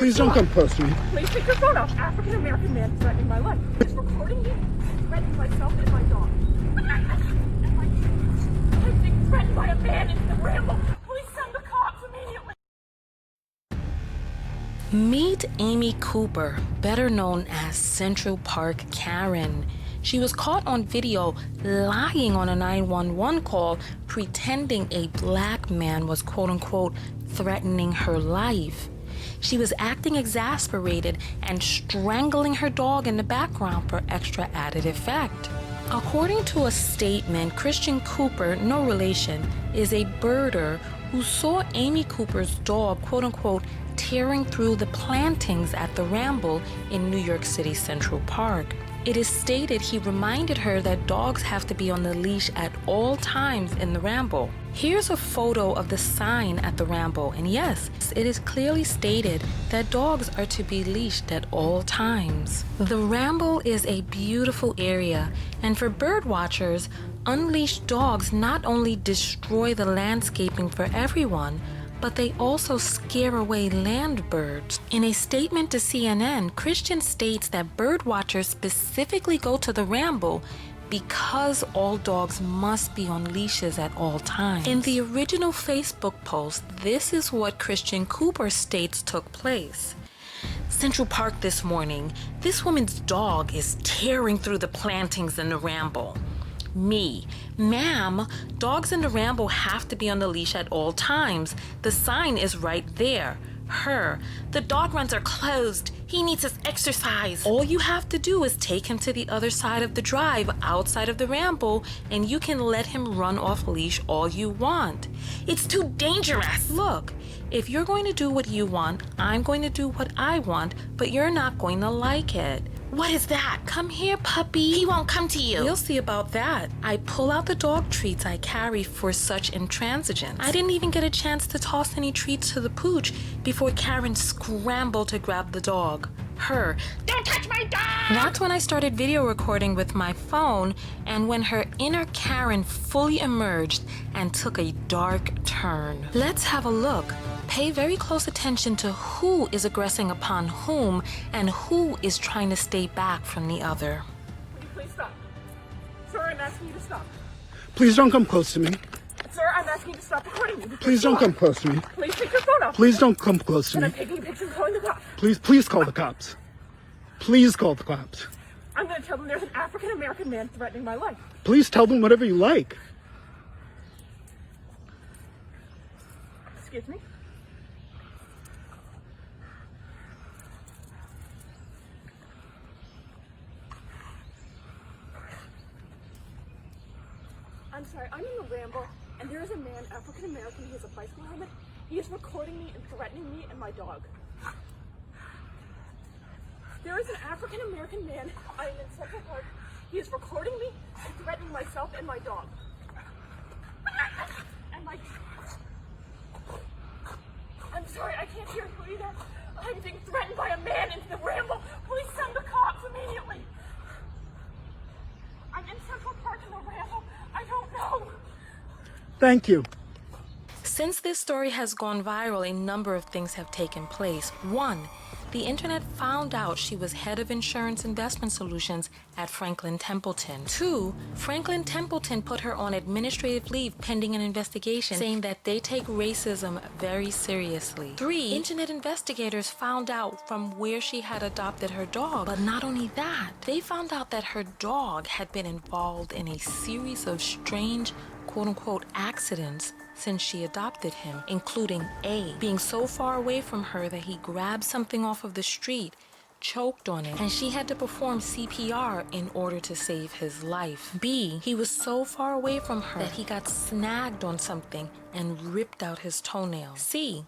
Please don't come close to me. Please take your phone off. African-American man threatening my life. He's recording me, threatening myself and my dog. I'm being threatened by a man in the ramble. Please send the cops immediately. Meet Amy Cooper, better known as Central Park Karen. She was caught on video lying on a 911 call, pretending a black man was quote-unquote threatening her life. She was acting exasperated and strangling her dog in the background for extra added effect. According to a statement, Christian Cooper, no relation, is a birder who saw Amy Cooper's dog, quote-unquote, tearing through the plantings at the Ramble in New York City Central Park. It is stated he reminded her that dogs have to be on the leash at all times in the Ramble. Here's a photo of the sign at the Ramble, and yes, it is clearly stated that dogs are to be leashed at all times. The Ramble is a beautiful area, and for bird watchers, unleashed dogs not only destroy the landscaping for everyone, but they also scare away land birds. In a statement to CNN, Christian states that bird watchers specifically go to the Ramble because all dogs must be on leashes at all times. In the original Facebook post, this is what Christian Cooper states took place. Central Park this morning, this woman's dog is tearing through the plantings in the Ramble. Me, ma'am, dogs in the Ramble have to be on the leash at all times. The sign is right there. Her, the dog runs are closed. He needs his exercise. All you have to do is take him to the other side of the drive outside of the Ramble, and you can let him run off leash all you want. It's too dangerous. Look, if you're going to do what you want, I'm going to do what I want, but you're not going to like it. What is that? Come here, puppy. He won't come to you. We'll see about that. I pull out the dog treats I carry for such intransigence. I didn't even get a chance to toss any treats to the pooch before Karen scrambled to grab the dog. Her, don't touch my dog! That's when I started video recording with my phone, and when her inner Karen fully emerged and took a dark turn. Let's have a look. Pay very close attention to who is aggressing upon whom and who is trying to stay back from the other. Will you please stop? Sir, I'm asking you to stop. Please don't come close to me. Sir, I'm asking you to stop recording me. Please don't come close to me. Please take your phone off. Please don't come close to And me. I'm taking pictures and calling the cops. Please call the cops. Please call the cops. I'm going to tell them there's an African-American man threatening my life. Please tell them whatever you like. Excuse me? I'm sorry, I'm in the Ramble, and there is a man, African-American, he has a bicycle helmet. He is recording me and threatening me and my dog. There is an African-American man, I am in Central Park. He is recording me and threatening myself and my dog. And my... I'm sorry, I can't hear you either. I'm being threatened by a man in the Ramble. Please send the cops immediately. I'm in Central Park in the Ramble. I don't know. Thank you. Since this story has gone viral, a number of things have taken place. One, the internet found out she was head of insurance investment solutions at Franklin Templeton. Two, Franklin Templeton put her on administrative leave pending an investigation, saying that they take racism very seriously. Three, internet investigators found out from where she had adopted her dog. But not only that, they found out that her dog had been involved in a series of strange, quote-unquote, accidents since she adopted him, including A, being so far away from her that he grabbed something off of the street, choked on it, and she had to perform CPR in order to save his life. B, he was so far away from her that he got snagged on something and ripped out his toenail. C,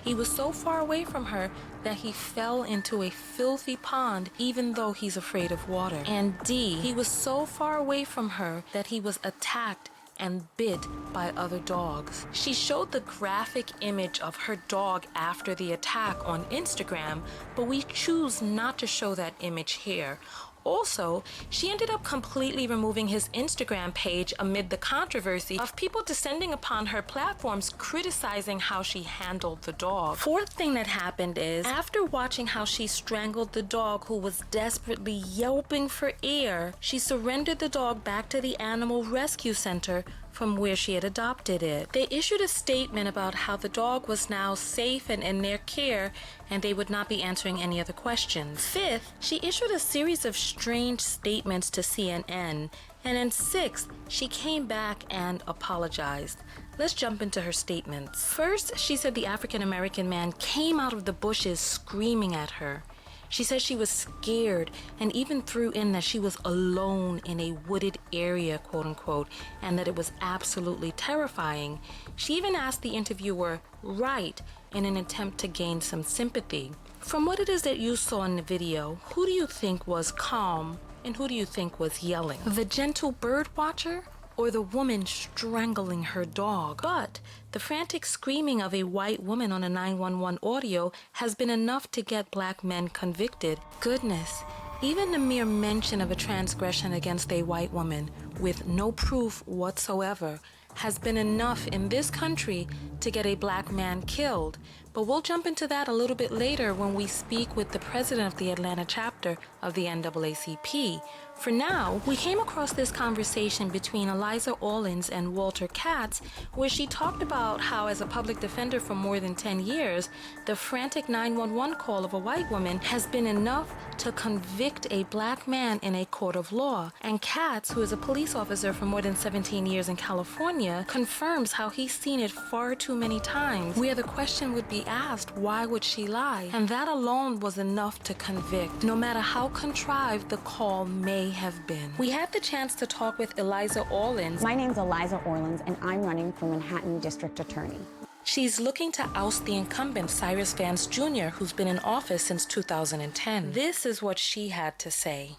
he was so far away from her that he fell into a filthy pond even though he's afraid of water. And D, he was so far away from her that he was attacked and bit by other dogs. She showed the graphic image of her dog after the attack on Instagram, but we choose not to show that image here. Also, she ended up completely removing his Instagram page amid the controversy of people descending upon her platforms criticizing how she handled the dog. Fourth thing that happened is, after watching how she strangled the dog who was desperately yelping for air, she surrendered the dog back to the animal rescue center from where she had adopted it. They issued a statement about how the dog was now safe and in their care, and they would not be answering any other questions. Fifth, she issued a series of strange statements to CNN, and then sixth, she came back and apologized. Let's jump into her statements. First, she said the African-American man came out of the bushes screaming at her. She said she was scared and even threw in that she was alone in a wooded area, quote unquote, and that it was absolutely terrifying. She even asked the interviewer, right, in an attempt to gain some sympathy. From what it is that you saw in the video, who do you think was calm and who do you think was yelling? The gentle bird watcher or the woman strangling her dog? But the frantic screaming of a white woman on a 911 audio has been enough to get black men convicted. Goodness, even the mere mention of a transgression against a white woman with no proof whatsoever has been enough in this country to get a black man killed. But we'll jump into that a little bit later when we speak with the president of the Atlanta chapter of the NAACP. For now, we came across this conversation between Eliza Orlins and Walter Katz, where she talked about how, as a public defender for more than 10 years, the frantic 911 call of a white woman has been enough to convict a black man in a court of law. And Katz, who is a police officer for more than 17 years in California, confirms how he's seen it far too many times, where the question would be asked, why would she lie? And that alone was enough to convict, no matter how contrived the call may have been. We had the chance to talk with Eliza Orlins. My name's Eliza Orlins, and I'm running for Manhattan District Attorney. She's looking to oust the incumbent Cyrus Vance Jr., who's been in office since 2010. This is what she had to say.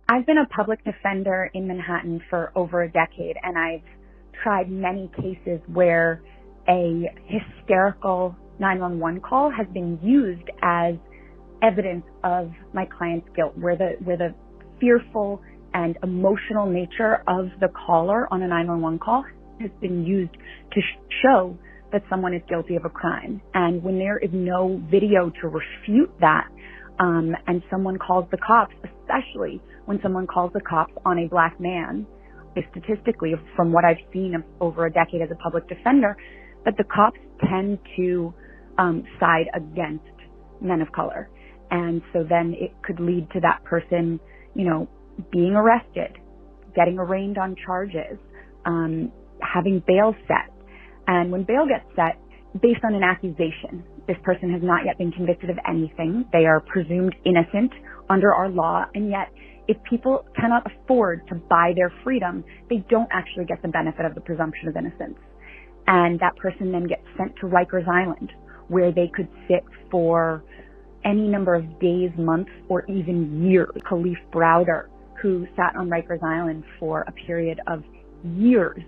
I've been a public defender in Manhattan for over a decade, and I've tried many cases where a hysterical 911 call has been used as evidence of my client's guilt, where the fearful and emotional nature of the caller on a 911 call has been used to show that someone is guilty of a crime. And when there is no video to refute that, and someone calls the cops, especially when someone calls the cops on a black man, statistically, from what I've seen over a decade as a public defender, that the cops tend to side against men of color. And so then it could lead to that person, being arrested, getting arraigned on charges, having bail set. And when bail gets set, based on an accusation, this person has not yet been convicted of anything. They are presumed innocent under our law. And yet, if people cannot afford to buy their freedom, they don't actually get the benefit of the presumption of innocence. And that person then gets sent to Rikers Island, where they could sit for any number of days, months, or even years. Khalif Browder, who sat on Rikers Island for a period of years,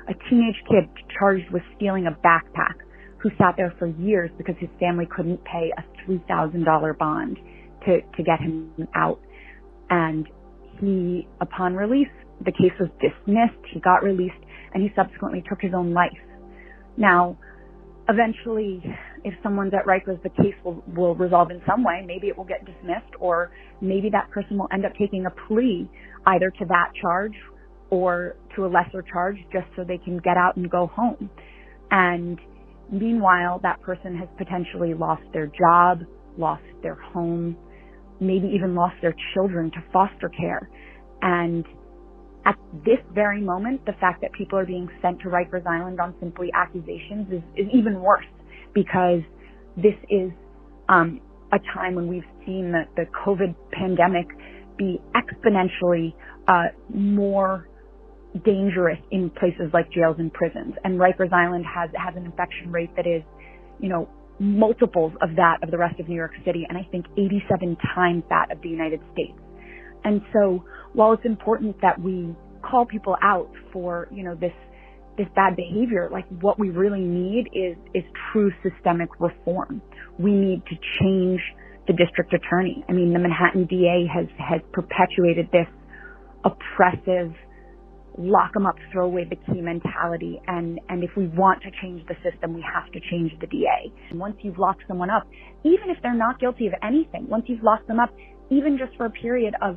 a teenage kid charged with stealing a backpack, who sat there for years because his family couldn't pay a $3,000 bond to get him out. And he, upon release, the case was dismissed, he got released, and he subsequently took his own life. Now, eventually, if someone's at Rikers, the case will resolve in some way. Maybe it will get dismissed, or maybe that person will end up taking a plea either to that charge or to a lesser charge just so they can get out and go home. And meanwhile, that person has potentially lost their job, lost their home, maybe even lost their children to foster care. And at this very moment, the fact that people are being sent to Rikers Island on simply accusations is even worse, because this is a time when we've seen the COVID pandemic be exponentially more dangerous in places like jails and prisons. And Rikers Island has an infection rate that is, multiples of that of the rest of New York City, and I think 87 times that of the United States. And so while it's important that we call people out for, this bad behavior, like what we really need is true systemic reform. We need to change the district attorney. I mean, the Manhattan DA has perpetuated this oppressive, lock them up, throw away the key mentality. And if we want to change the system, we have to change the DA. And once you've locked someone up, even if they're not guilty of anything, once you've locked them up, even just for a period of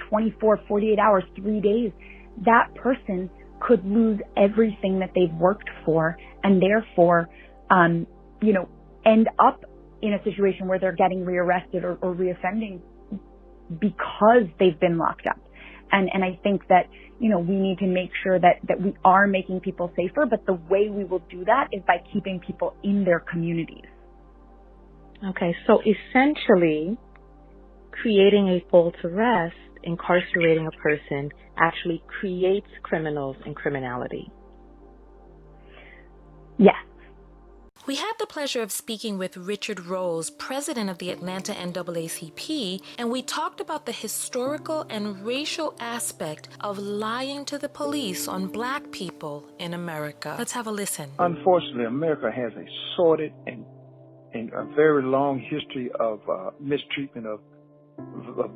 24, 48 hours, 3 days, that person could lose everything that they've worked for and therefore, end up in a situation where they're getting rearrested or reoffending because they've been locked up. And I think that, we need to make sure that we are making people safer, but the way we will do that is by keeping people in their communities. Okay, so essentially, creating a false arrest, incarcerating a person, actually creates criminals and criminality. Yes. We had the pleasure of speaking with Richard Rose, president of the Atlanta NAACP, and we talked about the historical and racial aspect of lying to the police on Black people in America. Let's have a listen. Unfortunately, America has a sordid and a very long history of mistreatment of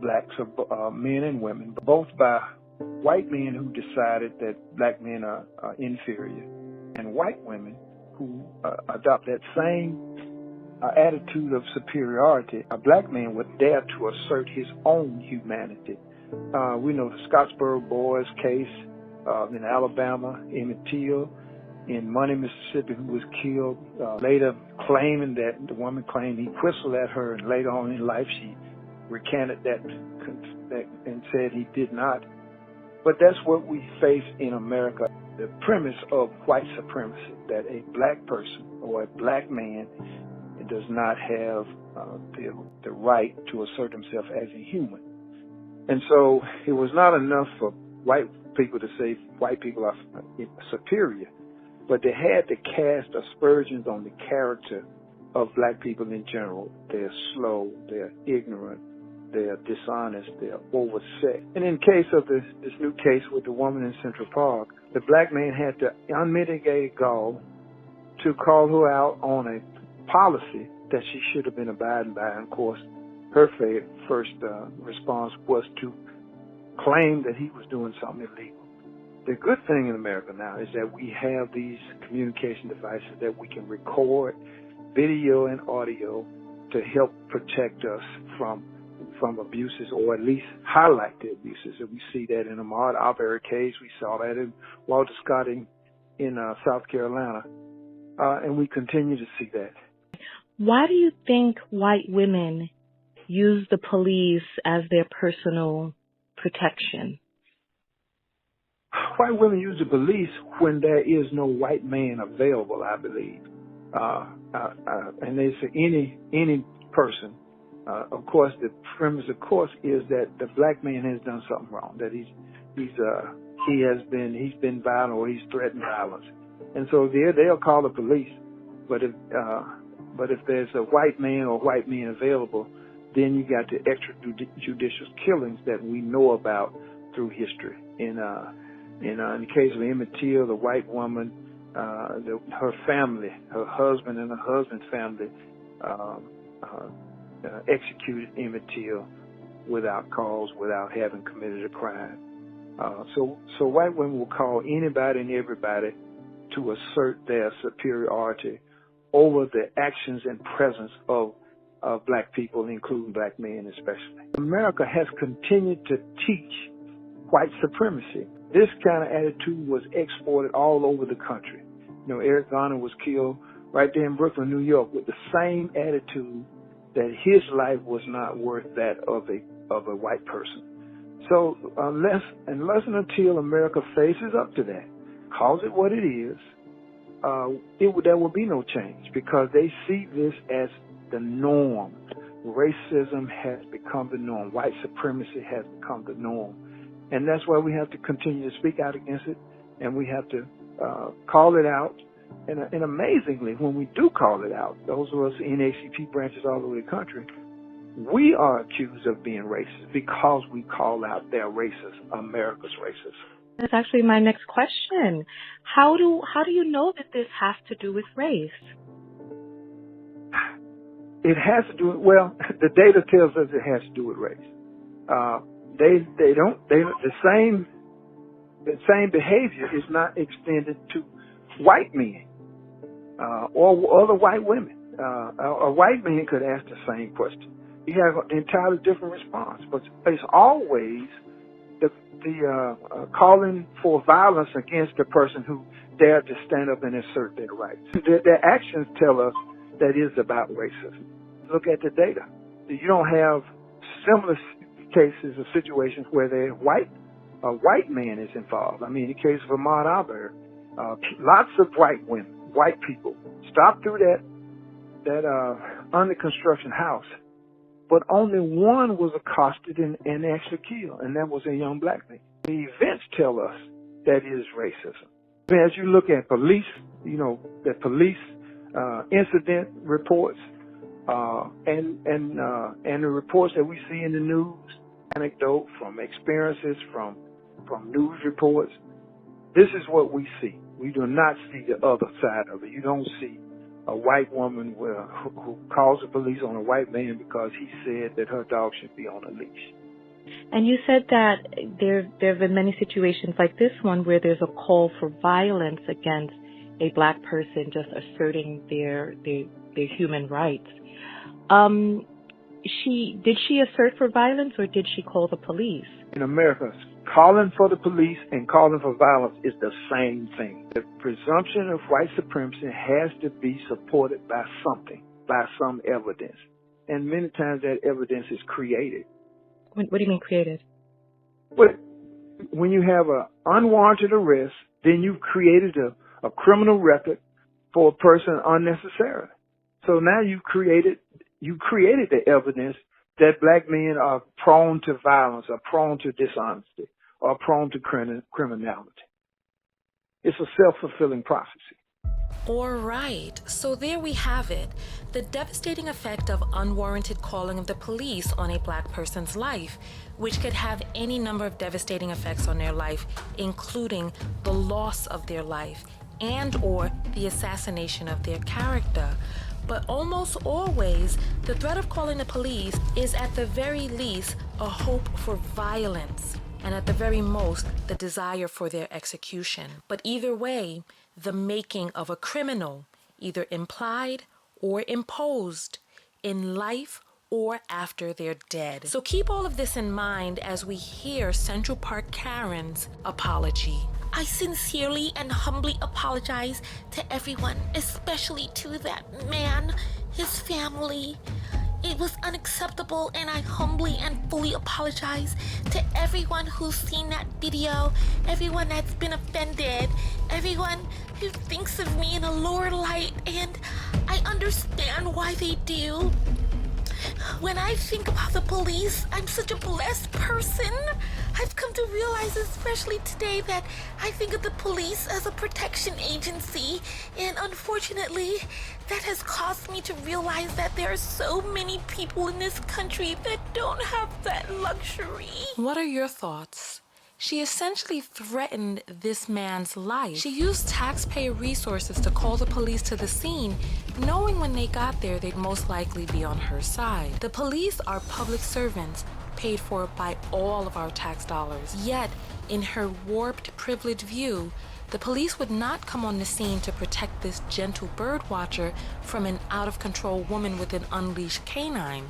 Blacks, men and women, both by white men who decided that Black men are inferior, and white women who adopt that same attitude of superiority. A Black man would dare to assert his own humanity. We know the Scottsboro Boys case in Alabama, Emmett Till in Money, Mississippi, who was killed, later claiming that the woman claimed he whistled at her, and later on in life she recanted that and said he did not. But that's what we face in America. The premise of white supremacy, that a Black person or a Black man does not have the right to assert himself as a human. And so it was not enough for white people to say white people are superior, but they had to cast aspersions on the character of Black people in general. They're slow, they're ignorant, they're dishonest, they're overset. And in case of this new case with the woman in Central Park, the Black man had the unmitigated gall to call her out on a policy that she should have been abiding by. And of course, her first response was to claim that he was doing something illegal. The good thing in America now is that we have these communication devices that we can record video and audio to help protect us from abuses, or at least highlight the abuses. And we see that in Ahmaud Arbery case. We saw that in Walter Scott in South Carolina. And we continue to see that. Why do you think white women use the police as their personal protection? White women use the police when there is no white man available, I believe. And they say any person. Of course, the premise, of course, is that the Black man has done something wrong. That he's been violent, or he's threatened violence, and so they'll call the police. But if there's a white man or white men available, then you got the extrajudicial killings that we know about through history. In the case of Emmett Till, the white woman, her family, her husband and her husband's family. Executed Emmett Till without cause, without having committed a crime. So white women will call anybody and everybody to assert their superiority over the actions and presence of Black people, including Black men especially. America has continued to teach white supremacy. This kind of attitude was exported all over the country. Eric Garner was killed right there in Brooklyn, New York, with the same attitude that his life was not worth that of a white person. So unless and until America faces up to that, calls it what it is, there will be no change, because they see this as the norm. Racism has become the norm. White supremacy has become the norm. And that's why we have to continue to speak out against it, and we have to call it out. And amazingly, when we do call it out, those of us in NAACP branches all over the country, we are accused of being racist because we call out their racist, America's racist. That's actually my next question. How do you know that this has to do with race? It has to do with, well, the data tells us it has to do with race. The same behavior is not extended to white men or other white women. A white man could ask the same question. You have an entirely different response, but it's always the calling for violence against the person who dared to stand up and assert their rights. Their actions tell us that is about racism. Look at the data. You don't have similar cases or situations where a white man is involved. I mean, in the case of Ahmaud Arbery, lots of white women, white people, stopped through that under construction house, but only one was accosted and actually killed, and that was a young black man. The events tell us that is racism. As you look at police, the police incident reports and the reports that we see in the news, anecdote from experiences, from news reports, this is what we see. We do not see the other side of it. You don't see a white woman who calls the police on a white man because he said that her dog should be on a leash. And you said that there have been many situations like this one where there's a call for violence against a black person just asserting their human rights. Did she assert for violence, or did she call the police? In America, calling for the police and calling for violence is the same thing. The presumption of white supremacy has to be supported by something, by some evidence. And many times that evidence is created. What do you mean created? Well, when you have an unwarranted arrest, then you've created a criminal record for a person unnecessarily. So now you created the evidence that black men are prone to violence, are prone to dishonesty, are prone to criminality. It's a self-fulfilling prophecy. All right, so there we have it. The devastating effect of unwarranted calling of the police on a black person's life, which could have any number of devastating effects on their life, including the loss of their life and or the assassination of their character. But almost always, the threat of calling the police is at the very least a hope for violence, and at the very most, the desire for their execution. But either way, the making of a criminal, either implied or imposed, in life or after they're dead. So keep all of this in mind as we hear Central Park Karen's apology. I sincerely and humbly apologize to everyone, especially to that man, his family. It was unacceptable, and I humbly and fully apologize to everyone who's seen that video, everyone that's been offended, everyone who thinks of me in a lower light, and I understand why they do. When I think about the police, I'm such a blessed person. I've come to realize, especially today, that I think of the police as a protection agency, and unfortunately, that has caused me to realize that there are so many people in this country that don't have that luxury. What are your thoughts? She essentially threatened this man's life. She used taxpayer resources to call the police to the scene, knowing when they got there they'd most likely be on her side. The police are public servants, paid for by all of our tax dollars. Yet, in her warped, privileged view, the police would not come on the scene to protect this gentle bird watcher from an out-of-control woman with an unleashed canine,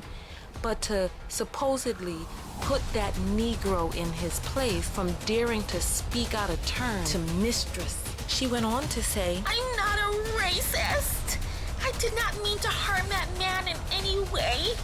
but to supposedly put that Negro in his place from daring to speak out of turn to mistress. She went on to say, I'm not a racist. I did not mean to harm that man in any way.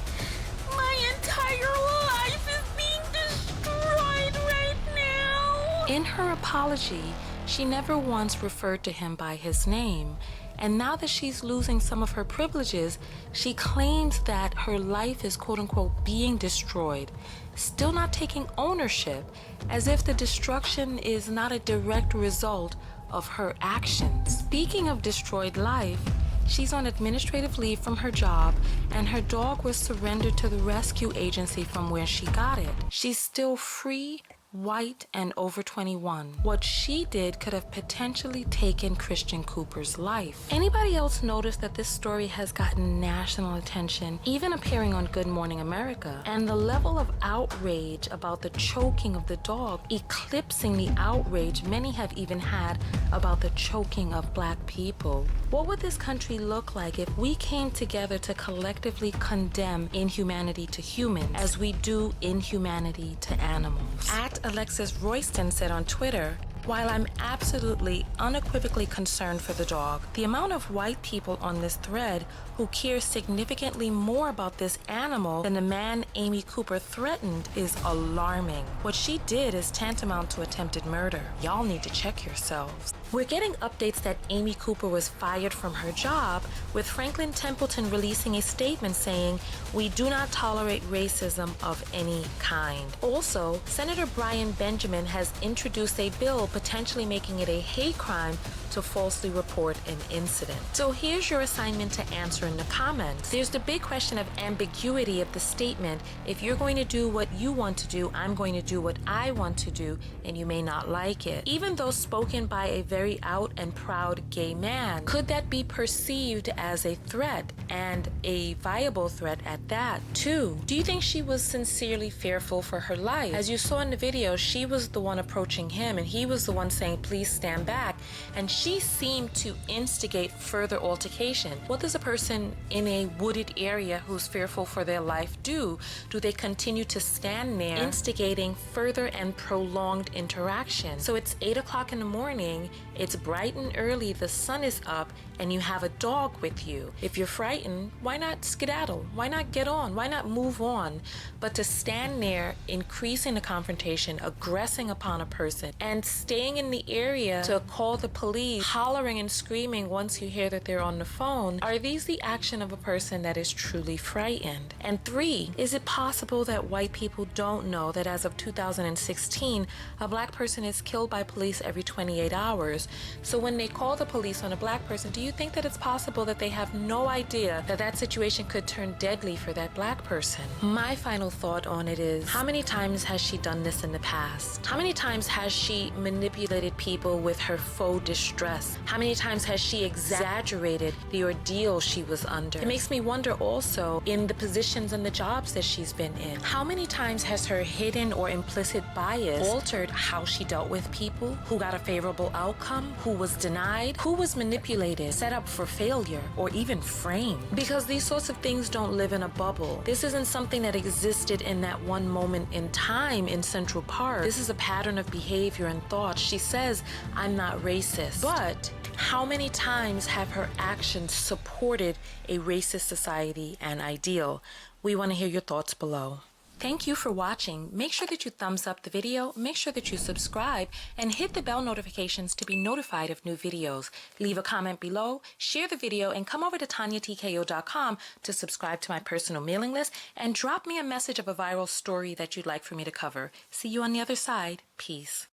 My entire life is being destroyed right now. In her apology, she never once referred to him by his name. And now that she's losing some of her privileges, she claims that her life is quote-unquote being destroyed, still not taking ownership, as if the destruction is not a direct result of her actions. Speaking of destroyed life, she's on administrative leave from her job, and her dog was surrendered to the rescue agency from where she got it. She's still free white and over 21. What she did could have potentially taken Christian Cooper's life. Anybody else notice that this story has gotten national attention, even appearing on Good Morning America? And the level of outrage about the choking of the dog eclipsing the outrage many have even had about the choking of Black people. What would this country look like if we came together to collectively condemn inhumanity to humans as we do inhumanity to animals? At Alexis Royston said on Twitter, "While I'm absolutely unequivocally concerned for the dog, the amount of white people on this thread who care significantly more about this animal than the man Amy Cooper threatened is alarming. What she did is tantamount to attempted murder. Y'all need to check yourselves." We're getting updates that Amy Cooper was fired from her job, with Franklin Templeton releasing a statement saying, "We do not tolerate racism of any kind." Also, Senator Brian Benjamin has introduced a bill potentially making it a hate crime to falsely report an incident. So here's your assignment to answer in the comments. There's the big question of ambiguity of the statement. If you're going to do what you want to do, I'm going to do what I want to do, and you may not like it. Even though spoken by a very out and proud gay man, could that be perceived as a threat, and a viable threat at that? 2, do you think she was sincerely fearful for her life? As you saw in the video, she was the one approaching him, and he was the one saying, "Please stand back," and she seemed to instigate further altercation. What does a person in a wooded area who's fearful for their life do? Do they continue to stand there, instigating further and prolonged interaction? So it's 8 o'clock in the morning, it's bright and early, the sun is up, and you have a dog with you. If you're frightened, why not skedaddle? Why not get on? Why not move on? But to stand there, increasing the confrontation, aggressing upon a person, and staying in the area to call the police, hollering and screaming once you hear that they're on the phone, are these the action of a person that is truly frightened? And 3, is it possible that white people don't know that as of 2016, a Black person is killed by police every 28 hours? So when they call the police on a Black person, do you think that it's possible that they have no idea that that situation could turn deadly for that Black person? My final thought on it is, how many times has she done this in the past? How many times has she manipulated people with her faux distress? How many times has she exaggerated the ordeal she was under? It makes me wonder also, in the positions and the jobs that she's been in, how many times has her hidden or implicit bias altered how she dealt with people? Who got a favorable outcome? Who was denied? Who was manipulated, set up for failure, or even framed? Because these sorts of things don't live in a bubble. This isn't something that existed in that one moment in time in Central Park. This is a pattern of behavior and thought. She says, "I'm not racist," but how many times have her actions supported a racist society and ideal? We want to hear your thoughts below. Thank you for watching. Make sure that you thumbs up the video, make sure that you subscribe, and hit the bell notifications to be notified of new videos. Leave a comment below, share the video, and come over to TonyaTKO.com to subscribe to my personal mailing list, and drop me a message of a viral story that you'd like for me to cover. See you on the other side. Peace.